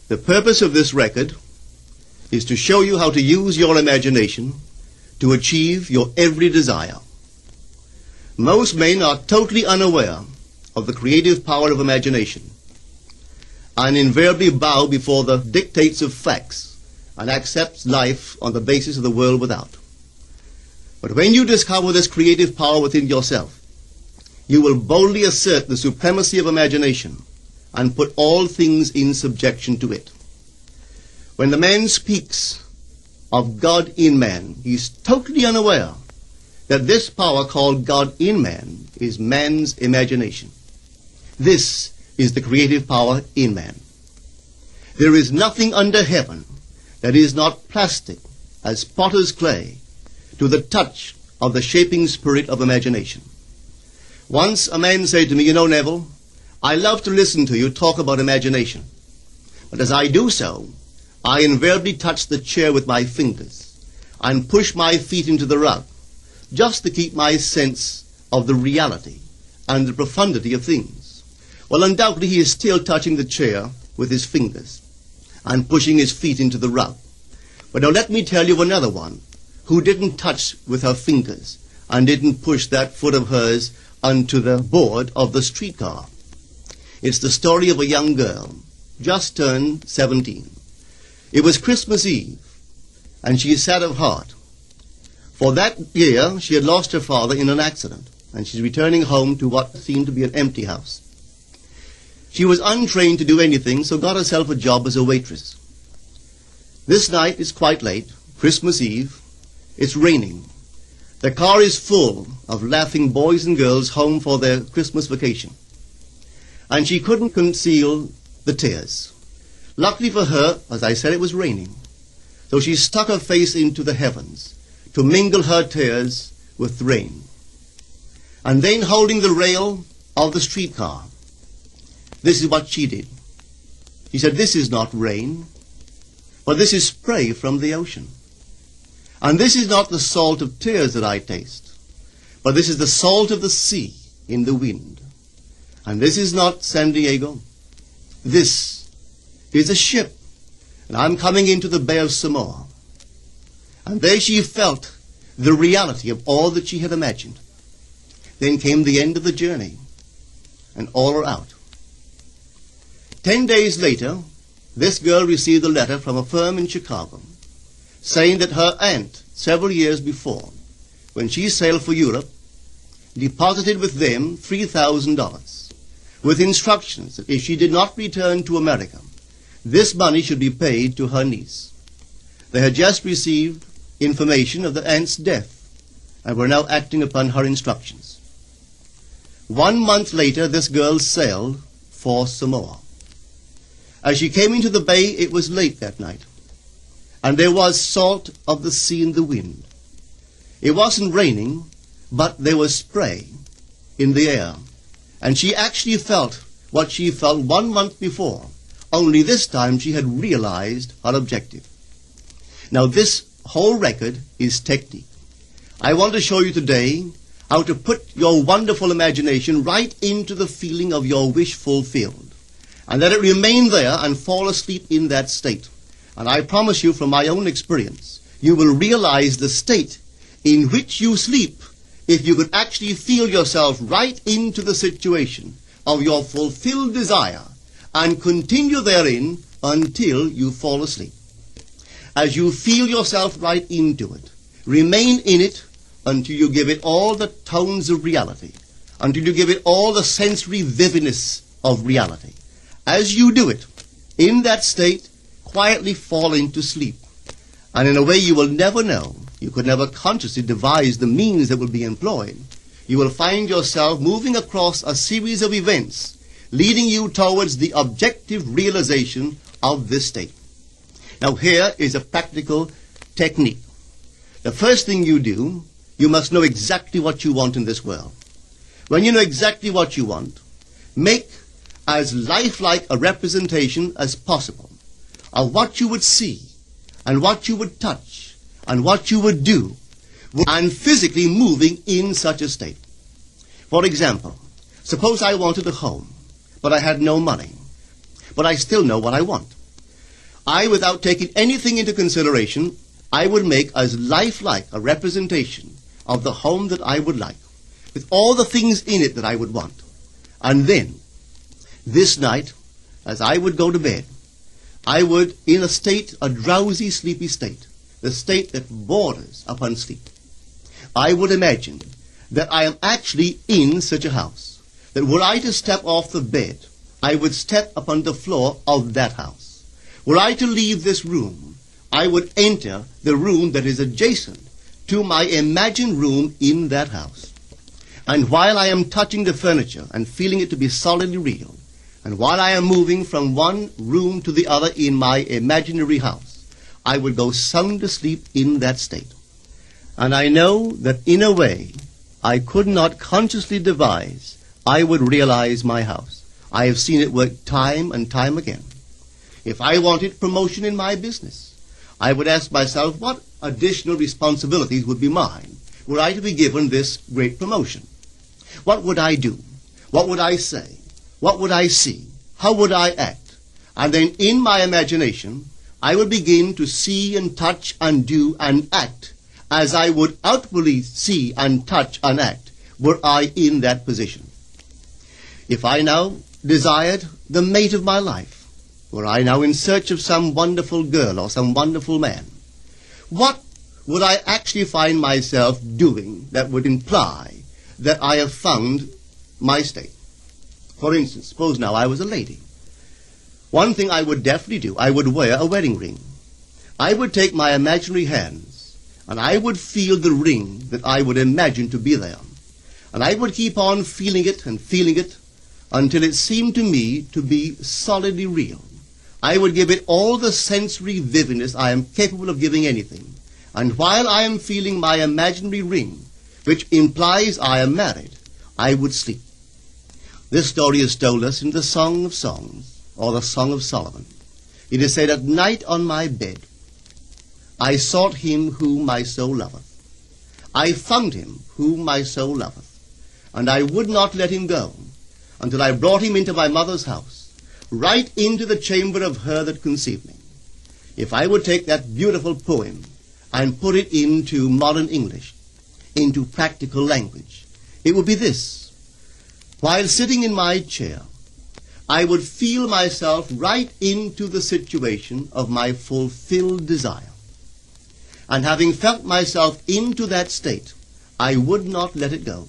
The purpose of this record is to show you how to use your imagination to achieve your every desire. Most men are totally unaware of the creative power of imagination and invariably bow before the dictates of facts and accept life on the basis of the world without. But when you discover this creative power within yourself, you will boldly assert the supremacy of imagination and put all things in subjection to it. When the man speaks of God in man, he is totally unaware that this power called God in man is man's imagination. This is the creative power in man. There is nothing under heaven that is not plastic as potter's clay to the touch of the shaping spirit of imagination. Once a man said to me, "You know, Neville, I love to listen to you talk about imagination. But as I do so, I invariably touch the chair with my fingers and push my feet into the rug, just to keep my sense of the reality and the profundity of things." Well, undoubtedly he is still touching the chair with his fingers and pushing his feet into the rug. But now let me tell you another one who didn't touch with her fingers and didn't push that foot of hers onto the board of the streetcar. It's the story of a young girl, just turned 17. It was Christmas Eve, and she is sad of heart. For that year, she had lost her father in an accident, and she's returning home to what seemed to be an empty house. She was untrained to do anything, so got herself a job as a waitress. This night is quite late, Christmas Eve. It's raining. The car is full of laughing boys and girls home for their Christmas vacation. And she couldn't conceal the tears. Luckily for her, as I said, it was raining. So she stuck her face into the heavens to mingle her tears with rain. And then, holding the rail of the streetcar, this is what she did. She said, "This is not rain, but this is spray from the ocean. And this is not the salt of tears that I taste, but this is the salt of the sea in the wind. And this is not San Diego. This is a ship, and I'm coming into the Bay of Samoa." And there she felt the reality of all that she had imagined. Then came the end of the journey, and all are out. 10 days later, this girl received a letter from a firm in Chicago saying that her aunt, several years before, when she sailed for Europe, deposited with them $3,000 with instructions that if she did not return to America, this money should be paid to her niece. They had just received information of the aunt's death and were now acting upon her instructions. 1 month later, this girl sailed for Samoa. As she came into the bay, it was late that night, and there was salt of the sea in the wind. It wasn't raining, but there was spray in the air, and she actually felt what she felt 1 month before, only this time she had realized her objective. Now this whole record is technique. I want to show you today how to put your wonderful imagination right into the feeling of your wish fulfilled, and let it remain there and fall asleep in that state. And I promise you from my own experience, you will realize the state in which you sleep if you could actually feel yourself right into the situation of your fulfilled desire and continue therein until you fall asleep. As you feel yourself right into it, remain in it until you give it all the tones of reality, until you give it all the sensory vividness of reality. As you do it, in that state, quietly fall into sleep. And in a way you will never know, you could never consciously devise the means that will be employed, you will find yourself moving across a series of events leading you towards the objective realization of this state. Now here is a practical technique. The first thing you do, you must know exactly what you want in this world. When you know exactly what you want, make as lifelike a representation as possible of what you would see and what you would touch and what you would do and physically moving in such a state. For example, suppose I wanted a home, but I had no money, but I still know what I want. without taking anything into consideration, I would make as lifelike a representation of the home that I would like, with all the things in it that I would want. And then, this night, as I would go to bed, I would, in a drowsy, sleepy state, the state that borders upon sleep, I would imagine that I am actually in such a house, that were I to step off the bed, I would step upon the floor of that house. Were I to leave this room, I would enter the room that is adjacent to my imagined room in that house. And while I am touching the furniture and feeling it to be solidly real, and while I am moving from one room to the other in my imaginary house, I would go sound asleep in that state. And I know that in a way I could not consciously devise, I would realize my house. I have seen it work time and time again. If I wanted promotion in my business, I would ask myself what additional responsibilities would be mine were I to be given this great promotion. What would I do? What would I say? What would I see? How would I act? And then in my imagination, I would begin to see and touch and do and act as I would outwardly see and touch and act were I in that position. If I now desired the mate of my life, were I now in search of some wonderful girl or some wonderful man, what would I actually find myself doing that would imply that I have found my state? For instance, suppose now I was a lady. One thing I would definitely do, I would wear a wedding ring. I would take my imaginary hands, and I would feel the ring that I would imagine to be there. And I would keep on feeling it until it seemed to me to be solidly real. I would give it all the sensory vividness I am capable of giving anything. And while I am feeling my imaginary ring, which implies I am married, I would sleep. This story is told us in the Song of Songs, or the Song of Solomon. It is said, "At night on my bed, I sought him whom my soul loveth. I found him whom my soul loveth, and I would not let him go until I brought him into my mother's house, right into the chamber of her that conceived me." If I would take that beautiful poem and put it into modern English, into practical language, it would be this. While sitting in my chair, I would feel myself right into the situation of my fulfilled desire. And having felt myself into that state, I would not let it go.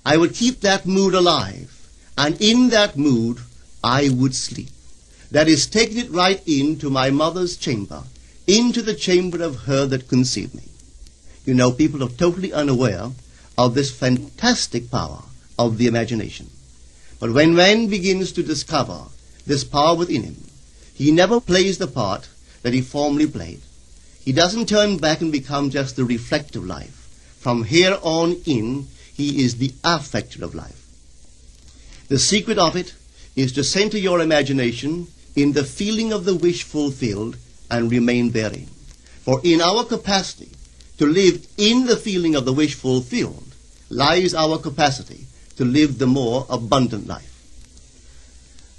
I would keep that mood alive, and in that mood, I would sleep. That is, taking it right into my mother's chamber, into the chamber of her that conceived me. You know, people are totally unaware of this fantastic power of the imagination. But when man begins to discover this power within him, he never plays the part that he formerly played. He doesn't turn back and become just the reflective life. From here on in, he is the affecter of life. The secret of it is to center your imagination in the feeling of the wish fulfilled and remain therein. For in our capacity to live in the feeling of the wish fulfilled lies our capacity to live the more abundant life.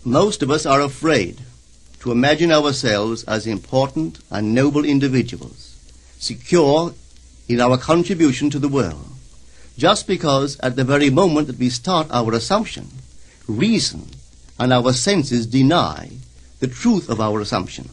Most of us are afraid to imagine ourselves as important and noble individuals, secure in our contribution to the world, just because at the very moment that we start our assumption, reason and our senses deny the truth of our assumption.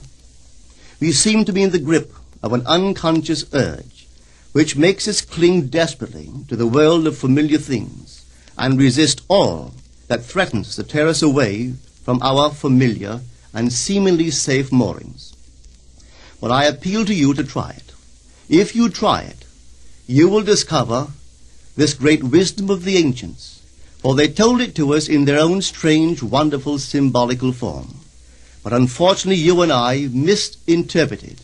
We seem to be in the grip of an unconscious urge which makes us cling desperately to the world of familiar things and resist all that threatens to tear us away from our familiar and seemingly safe moorings. But I appeal to you to try it. If you try it, you will discover this great wisdom of the ancients, for they told it to us in their own strange, wonderful, symbolical form. But unfortunately, you and I misinterpreted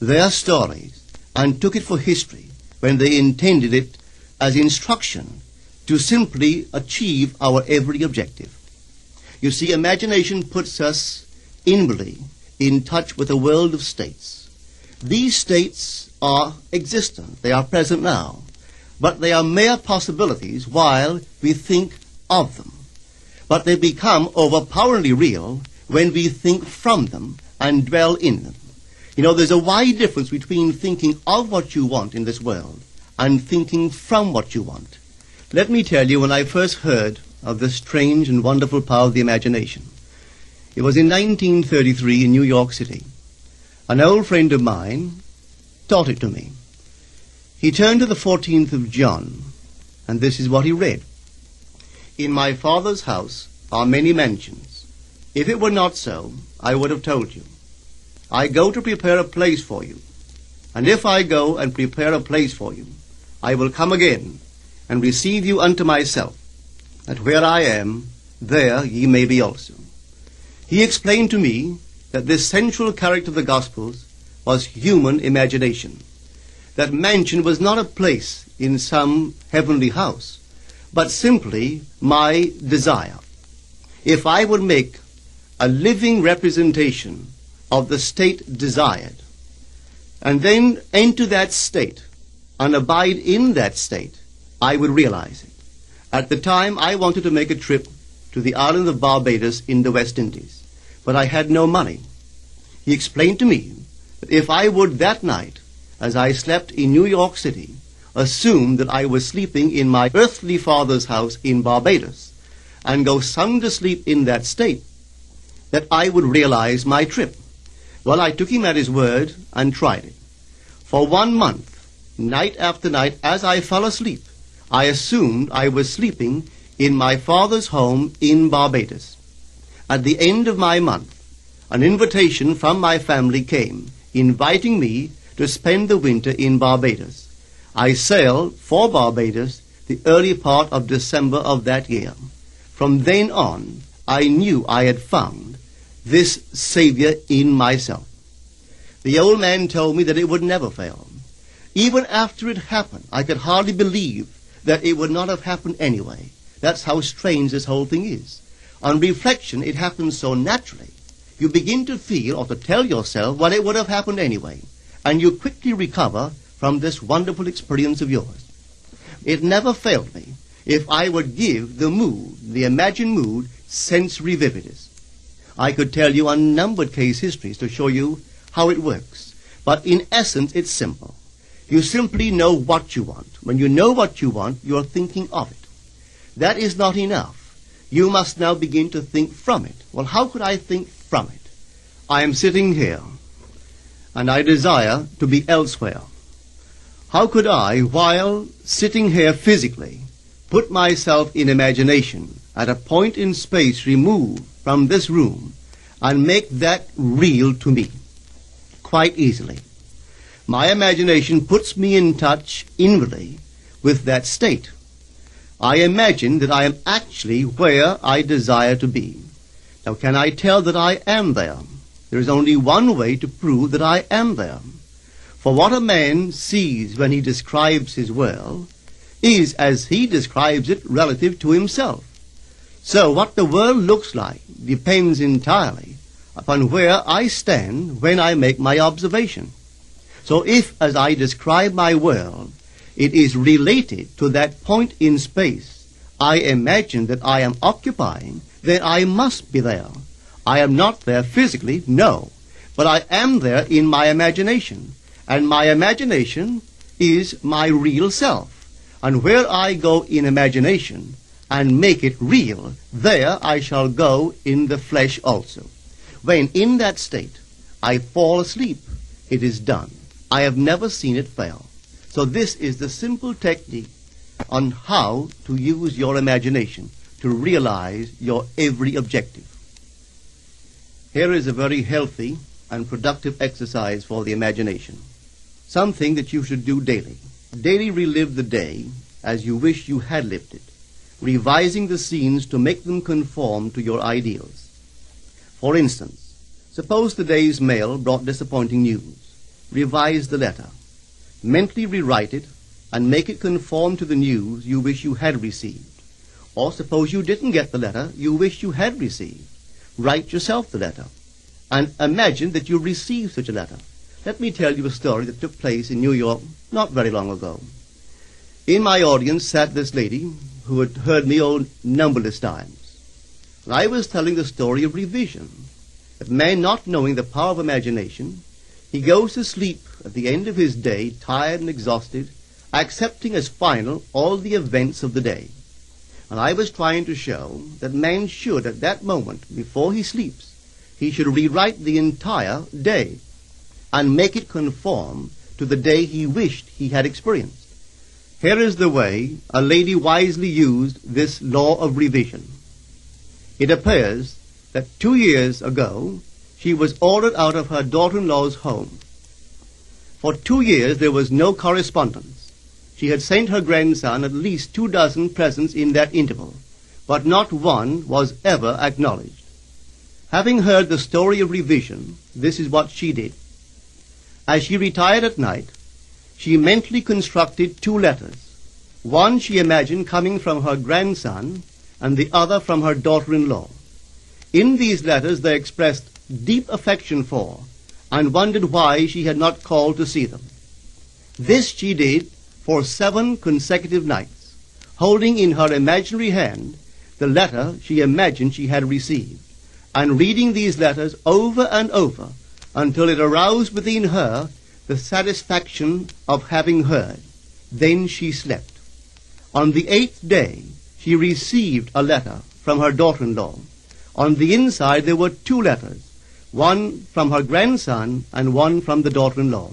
their stories and took it for history when they intended it as instruction to simply achieve our every objective. You see, imagination puts us inwardly in touch with a world of states. These states are existent. They are present now. But they are mere possibilities while we think of them. But they become overpoweringly real when we think from them and dwell in them. You know, there's a wide difference between thinking of what you want in this world and thinking from what you want. Let me tell you, when I first heard of this strange and wonderful power of the imagination, it was in 1933 in New York City. An old friend of mine taught it to me. He turned to the 14th of John, and this is what he read. In my Father's house are many mansions. If it were not so, I would have told you. I go to prepare a place for you. And if I go and prepare a place for you, I will come again and receive you unto myself, that where I am, there ye may be also. He explained to me that this central character of the Gospels was human imagination. That mansion was not a place in some heavenly house, but simply my desire. If I would make a living representation of the state desired, and then enter that state and abide in that state, I would realize it. At the time, I wanted to make a trip to the island of Barbados in the West Indies, but I had no money. He explained to me that if I would that night, as I slept in New York City, assume that I was sleeping in my earthly father's house in Barbados, and go sound asleep in that state, that I would realize my trip. Well, I took him at his word and tried it. For 1 month, night after night, as I fell asleep, I assumed I was sleeping in my father's home in Barbados. At the end of my month, an invitation from my family came, inviting me to spend the winter in Barbados. I sailed for Barbados the early part of December of that year. From then on, I knew I had found this Savior in myself. The old man told me that it would never fail. Even after it happened, I could hardly believe that it would not have happened anyway. That's how strange this whole thing is. On reflection, it happens so naturally. You begin to feel or to tell yourself, well, it would have happened anyway. And you quickly recover from this wonderful experience of yours. It never failed me if I would give the mood, the imagined mood, sensory vividness. I could tell you unnumbered case histories to show you how it works. But in essence, it's simple. You simply know what you want. When you know what you want, you're thinking of it. That is not enough. You must now begin to think from it. Well, how could I think from it? I am sitting here, and I desire to be elsewhere. How could I, while sitting here physically, put myself in imagination at a point in space removed from this room and make that real to me? Quite easily. My imagination puts me in touch inwardly with that state. I imagine that I am actually where I desire to be. Now, can I tell that I am there? There is only one way to prove that I am there. For what a man sees when he describes his world is as he describes it relative to himself. So what the world looks like depends entirely upon where I stand when I make my observation. So if, as I describe my world, it is related to that point in space I imagine that I am occupying, then I must be there. I am not there physically, no, but I am there in my imagination. And my imagination is my real self. And where I go in imagination and make it real, there I shall go in the flesh also. When in that state I fall asleep, it is done. I have never seen it fail. So this is the simple technique on how to use your imagination to realize your every objective. Here is a very healthy and productive exercise for the imagination. Something that you should do daily. Daily relive the day as you wish you had lived it, revising the scenes to make them conform to your ideals. For instance, suppose the day's mail brought disappointing news. Revise the letter. Mentally rewrite it and make it conform to the news you wish you had received. Or suppose you didn't get the letter you wish you had received. Write yourself the letter and imagine that you received such a letter. Let me tell you a story that took place in New York not very long ago. In my audience sat this lady who had heard me numberless times. And I was telling the story of revision. that man, not knowing the power of imagination, he goes to sleep at the end of his day, tired and exhausted, accepting as final all the events of the day. And I was trying to show that man should, at that moment, before he sleeps, he should rewrite the entire day and make it conform to the day he wished he had experienced. Here is the way a lady wisely used this law of revision. It appears that 2 years ago she was ordered out of her daughter-in-law's home. For 2 years there was no correspondence. She had sent her grandson at least 24 presents in that interval, but not one was ever acknowledged. Having heard the story of revision, this is what she did. As she retired at night, she mentally constructed 2 letters. One she imagined coming from her grandson, and the other from her daughter-in-law. In these letters they expressed deep affection for, and wondered why she had not called to see them. This she did for 7 consecutive nights, holding in her imaginary hand the letter she imagined she had received, and reading these letters over and over until it aroused within her the satisfaction of having heard. Then she slept. On the 8th day, she received a letter from her daughter-in-law. On the inside there were 2 letters, one from her grandson and one from the daughter-in-law.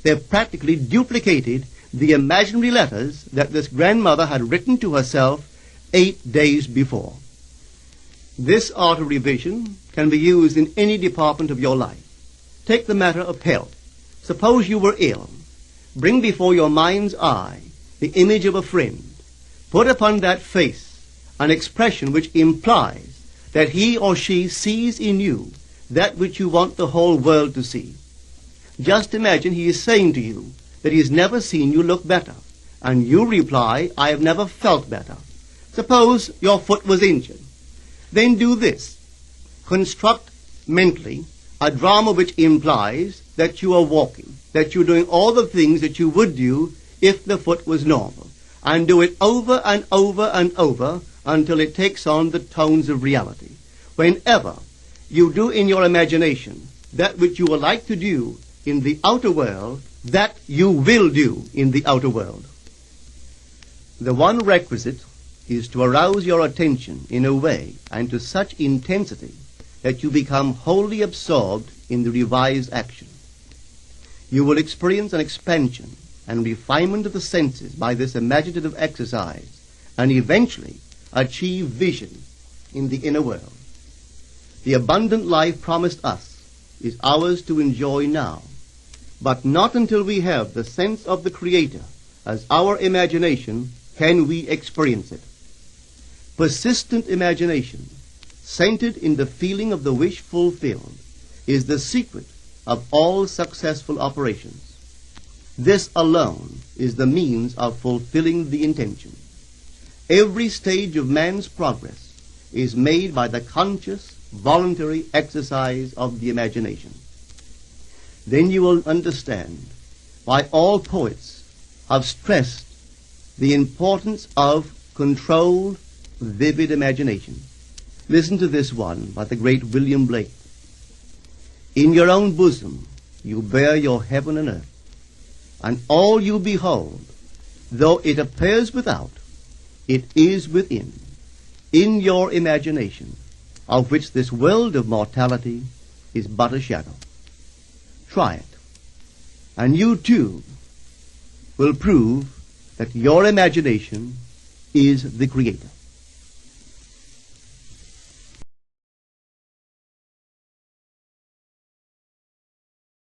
They practically duplicated the imaginary letters that this grandmother had written to herself 8 days before. This art of revision can be used in any department of your life. Take the matter of health. Suppose you were ill. Bring before your mind's eye the image of a friend. Put upon that face an expression which implies that he or she sees in you that which you want the whole world to see. Just imagine he is saying to you that he has never seen you look better, and you reply, I have never felt better. Suppose your foot was injured. Then do this. Construct mentally a drama which implies that you are walking, that you're doing all the things that you would do if the foot was normal, and do it over and over and over until it takes on the tones of reality. Whenever you do in your imagination that which you would like to do in the outer world, that you will do in the outer world. The one requisite is to arouse your attention in a way and to such intensity that you become wholly absorbed in the revised action. You will experience an expansion and refinement of the senses by this imaginative exercise, and eventually achieve vision in the inner world. The abundant life promised us is ours to enjoy now, but not until we have the sense of the Creator as our imagination can we experience it. Persistent imagination, centered in the feeling of the wish fulfilled, is the secret of all successful operations. This alone is the means of fulfilling the intention. Every stage of man's progress is made by the conscious, voluntary exercise of the imagination. Then you will understand why all poets have stressed the importance of controlled, vivid imagination. Listen to this one by the great William Blake. In your own bosom you bear your heaven and earth, and all you behold, though it appears without, it is within, in your imagination, of which this world of mortality is but a shadow. Try it, and you too will prove that your imagination is the Creator.